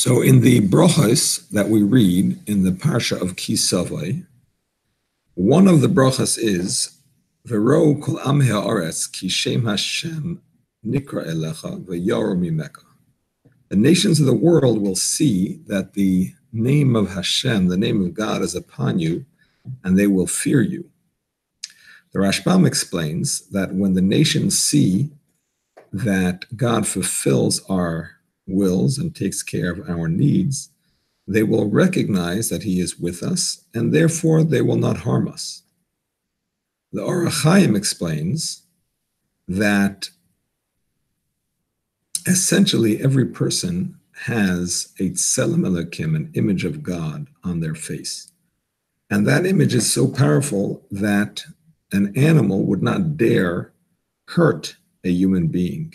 So in the brachas that we read in the parsha of Kisavai, one of the brachas is V'ro kol am ha'aretz ki shem Hashem nikra elecha v'yaru mimeka. The nations of the world will see that the name of Hashem, the name of God, is upon you, and they will fear you. The Rashbam explains that when the nations see that God fulfills our wills and takes care of our needs, they will recognize that He is with us, and therefore they will not harm us. The Or HaChaim explains that essentially every person has a tselem Elokim, an image of God, on their face. And that image is so powerful that an animal would not dare hurt a human being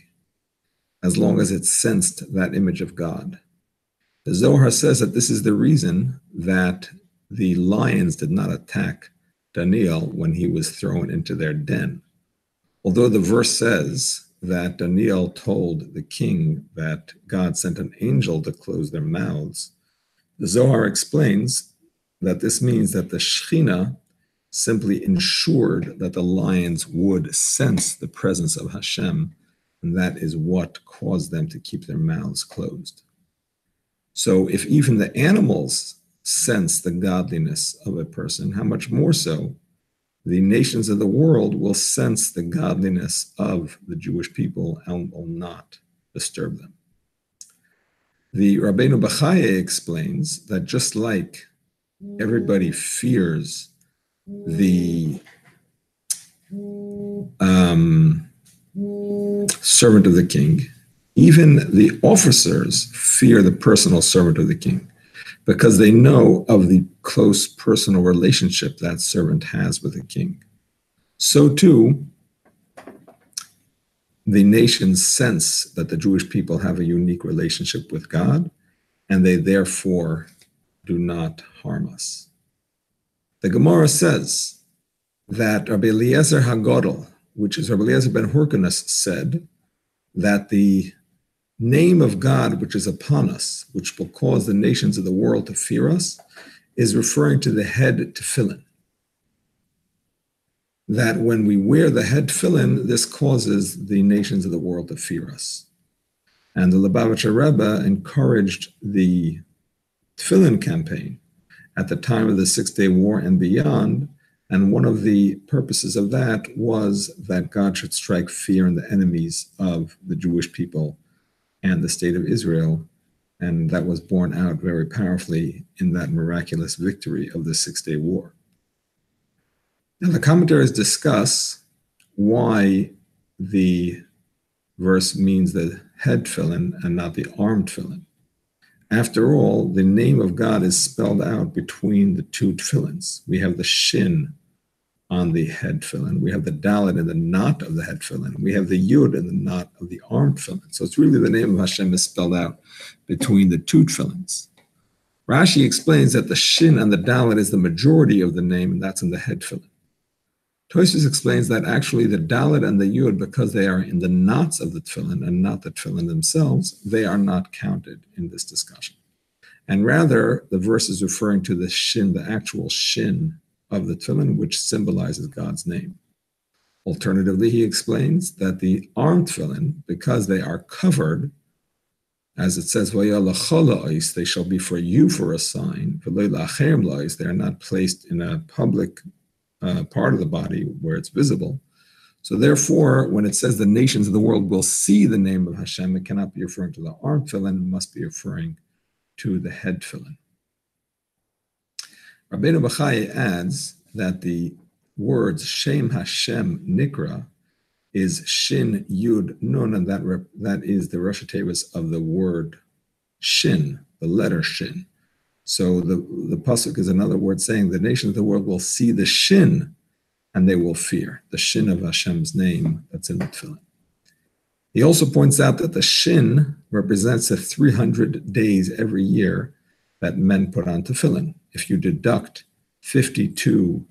as long as it sensed that image of God. The Zohar says that this is the reason that the lions did not attack Daniel when he was thrown into their den. Although the verse says that Daniel told the king that God sent an angel to close their mouths, the Zohar explains that this means that the Shekhinah simply ensured that the lions would sense the presence of Hashem, and that is what caused them to keep their mouths closed. So if even the animals sense the godliness of a person, how much more so the nations of the world will sense the godliness of the Jewish people and will not disturb them. The Rabbeinu Bachaya explains that just like everybody fears the servant of the king, even the officers fear the personal servant of the king because they know of the close personal relationship that servant has with the king. So too, the nations sense that the Jewish people have a unique relationship with God, and they therefore do not harm us. The Gemara says that Rabbi Eliezer HaGadol, which is Rabbi Eliezer ben Hyrcanus, said that the name of God which is upon us, which will cause the nations of the world to fear us, is referring to the head tefillin. That when we wear the head tefillin, this causes the nations of the world to fear us. And the Lubavitcher Rebbe encouraged the tefillin campaign at the time of the 6-Day War and beyond, and one of the purposes of that was that God should strike fear in the enemies of the Jewish people and the state of Israel, and that was borne out very powerfully in that miraculous victory of the 6-Day War. Now the commentaries discuss why the verse means the head tefillin and not the arm tefillin. After all, the name of God is spelled out between the two tefillins. We have the shin on the head tefillin. We have the dalet in the knot of the head tefillin. We have the yud in the knot of the arm tefillin. So it's really the name of Hashem is spelled out between the two tefillins. Rashi explains that the shin and the dalet is the majority of the name, and that's in the head tefillin. Tosfos explains that actually the dalet and the yud, because they are in the knots of the tefillin and not the tefillin themselves, they are not counted in this discussion. And rather, the verse is referring to the shin, the actual shin of the tefillin, which symbolizes God's name. Alternatively, he explains that the arm tefillin, because they are covered, as it says, they shall be for you for a sign, they are not placed in a public part of the body where it's visible. So therefore, when it says the nations of the world will see the name of Hashem, it cannot be referring to the arm tefillin, it must be referring to the head tefillin. Rabbeinu Bachai adds that the words Shem Hashem Nikra is Shin Yud Nun, and that is the Rosh Hashanah of the word Shin, the letter Shin. So the pasuk is another word saying the nations of the world will see the shin and they will fear, the shin of Hashem's name that's in the tefillin. He also points out that the shin represents the 300 days every year that men put on tefillin. If you deduct 52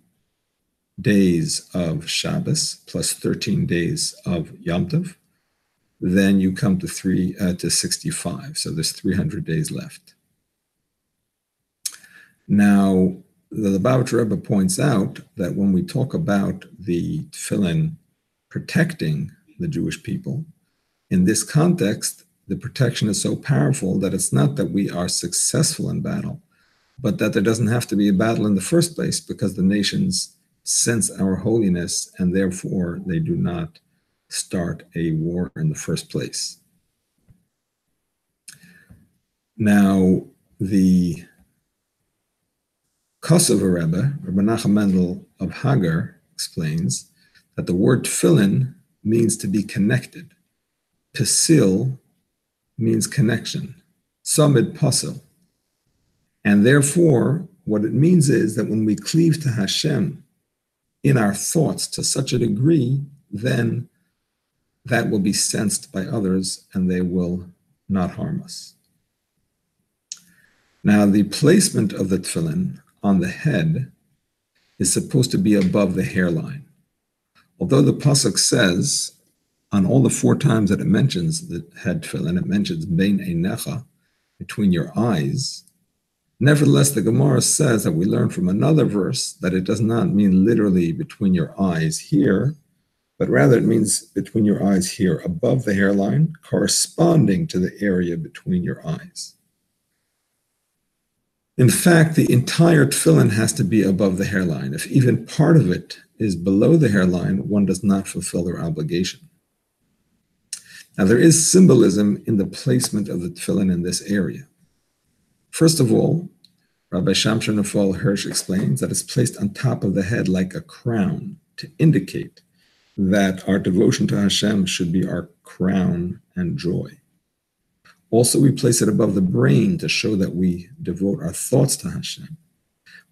days of Shabbos plus 13 days of Yom Tov, then you come to 65. So there's 300 days left. Now, the Lubavitcher Rebbe points out that when we talk about the tefillin protecting the Jewish people, in this context, the protection is so powerful that it's not that we are successful in battle, but that there doesn't have to be a battle in the first place because the nations sense our holiness and therefore they do not start a war in the first place. Now, the Kosovo Rebbe, Rabbi Nachum Mendel of Hagar, explains that the word tefillin means to be connected. Pasil means connection. Samid pasil. And therefore, what it means is that when we cleave to Hashem in our thoughts to such a degree, then that will be sensed by others and they will not harm us. Now, the placement of the tefillin on the head is supposed to be above the hairline. Although the pasuk says, on all the 4 times that it mentions the head tefillin, it mentions bein einecha, between your eyes. Nevertheless, the Gemara says that we learn from another verse that it does not mean literally between your eyes here, but rather it means between your eyes here, above the hairline, corresponding to the area between your eyes. In fact, the entire tefillin has to be above the hairline. If even part of it is below the hairline, one does not fulfill their obligation. Now, there is symbolism in the placement of the tefillin in this area. First of all, Rabbi Shamshon Nefal Hirsch explains that it's placed on top of the head like a crown to indicate that our devotion to Hashem should be our crown and joy. Also, we place it above the brain to show that we devote our thoughts to Hashem.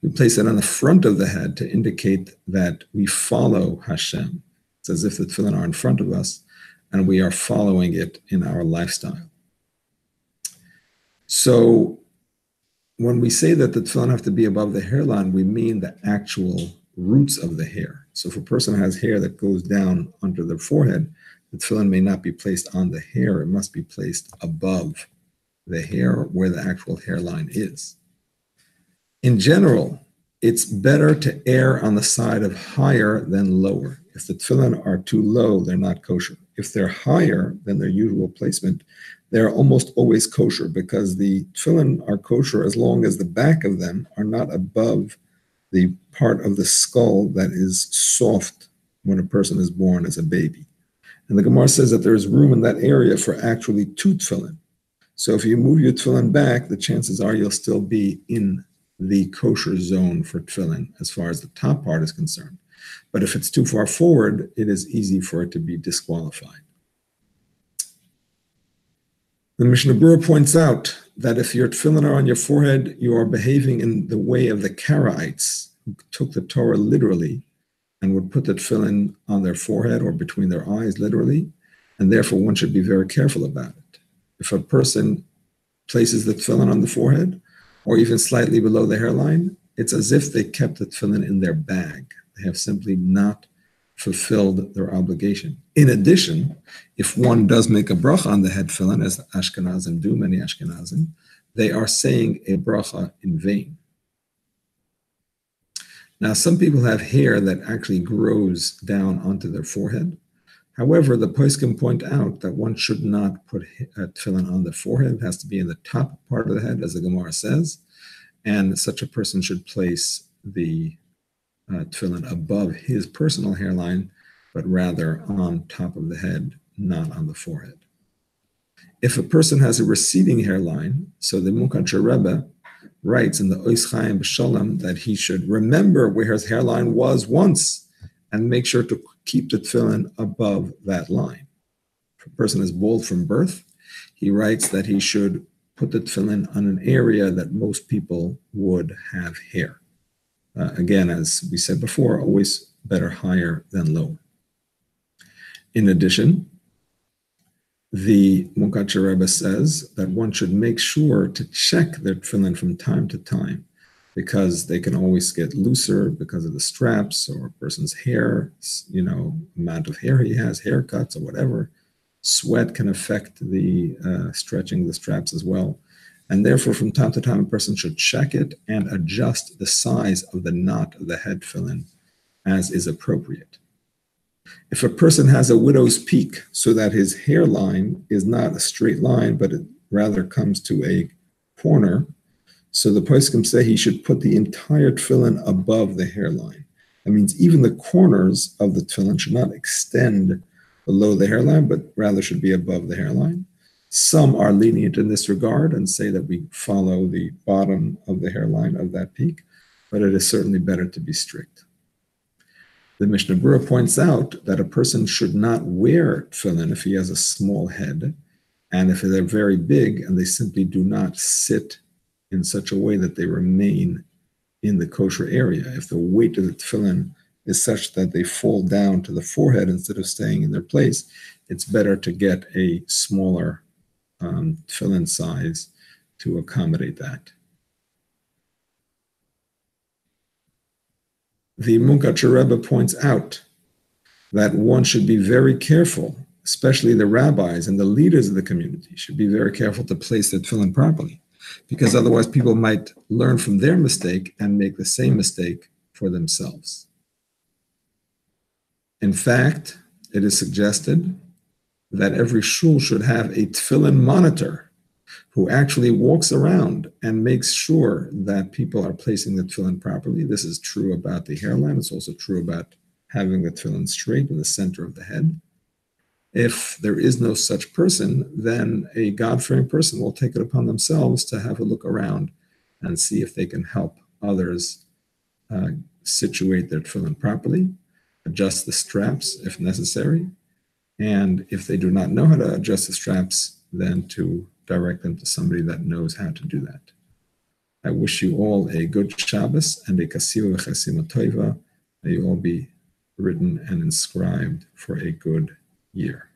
We place it on the front of the head to indicate that we follow Hashem. It's as if the tefillin are in front of us and we are following it in our lifestyle. So when we say that the tefillin have to be above the hairline, we mean the actual roots of the hair. So if a person has hair that goes down under their forehead, the tefillin may not be placed on the hair. It must be placed above the hair where the actual hairline is. In general, it's better to err on the side of higher than lower. If the tefillin are too low, they're not kosher. If they're higher than their usual placement, they're almost always kosher because the tefillin are kosher as long as the back of them are not above the part of the skull that is soft when a person is born as a baby. And the Gemara says that there is room in that area for actually 2 tefillin. So if you move your tefillin back, the chances are you'll still be in the kosher zone for tefillin as far as the top part is concerned. But if it's too far forward, it is easy for it to be disqualified. The Mishnah Berurah points out that if your tefillin are on your forehead, you are behaving in the way of the Karaites, who took the Torah literally and would put the tefillin on their forehead or between their eyes literally, and therefore one should be very careful about it. If a person places the tefillin on the forehead or even slightly below the hairline, it's as if they kept the tefillin in their bag. They have simply not fulfilled their obligation. In addition, if one does make a bracha on the head tefillin, as the Ashkenazim do, many Ashkenazim, they are saying a bracha in vain. Now, some people have hair that actually grows down onto their forehead. However, the poskim point out that one should not put a tefillin on the forehead. It has to be in the top part of the head, as the Gemara says, and such a person should place the tefillin above his personal hairline, but rather on top of the head, not on the forehead. If a person has a receding hairline, so the Munkacher Rebbe writes in the Ois Chaim B'Shalom that he should remember where his hairline was once and make sure to keep the tefillin above that line. If a person is bald from birth, he writes that he should put the tefillin on an area that most people would have hair. Again, as we said before, always better higher than lower. In addition, the Munkacher Rebbe says that one should make sure to check their tefillin from time to time because they can always get looser because of the straps or a person's hair, amount of hair he has, haircuts or whatever. Sweat can affect the stretching of the straps as well. And therefore, from time to time, a person should check it and adjust the size of the knot of the head tefillin as is appropriate. If a person has a widow's peak so that his hairline is not a straight line, but it rather comes to a corner, so the poskim say he should put the entire tefillin above the hairline. That means even the corners of the tefillin should not extend below the hairline, but rather should be above the hairline. Some are lenient in this regard and say that we follow the bottom of the hairline of that peak, but it is certainly better to be strict. The Mishnah Berurah points out that a person should not wear tefillin if he has a small head, and if they're very big and they simply do not sit in such a way that they remain in the kosher area. If the weight of the tefillin is such that they fall down to the forehead instead of staying in their place, it's better to get a smaller tefillin size to accommodate that. The Munkatcher Rebbe points out that one should be very careful, especially the rabbis and the leaders of the community should be very careful to place their tefillin properly, because otherwise people might learn from their mistake and make the same mistake for themselves. In fact, it is suggested that every shul should have a tefillin monitor who actually walks around and makes sure that people are placing the tefillin properly. This is true about the hairline. It's also true about having the tefillin straight in the center of the head. If there is no such person, then a God-fearing person will take it upon themselves to have a look around and see if they can help others situate their tefillin properly, adjust the straps if necessary, and if they do not know how to adjust the straps, then to direct them to somebody that knows how to do that. I wish you all a good Shabbos and a Kasiva Chesima Toiva. May you all be written and inscribed for a good year.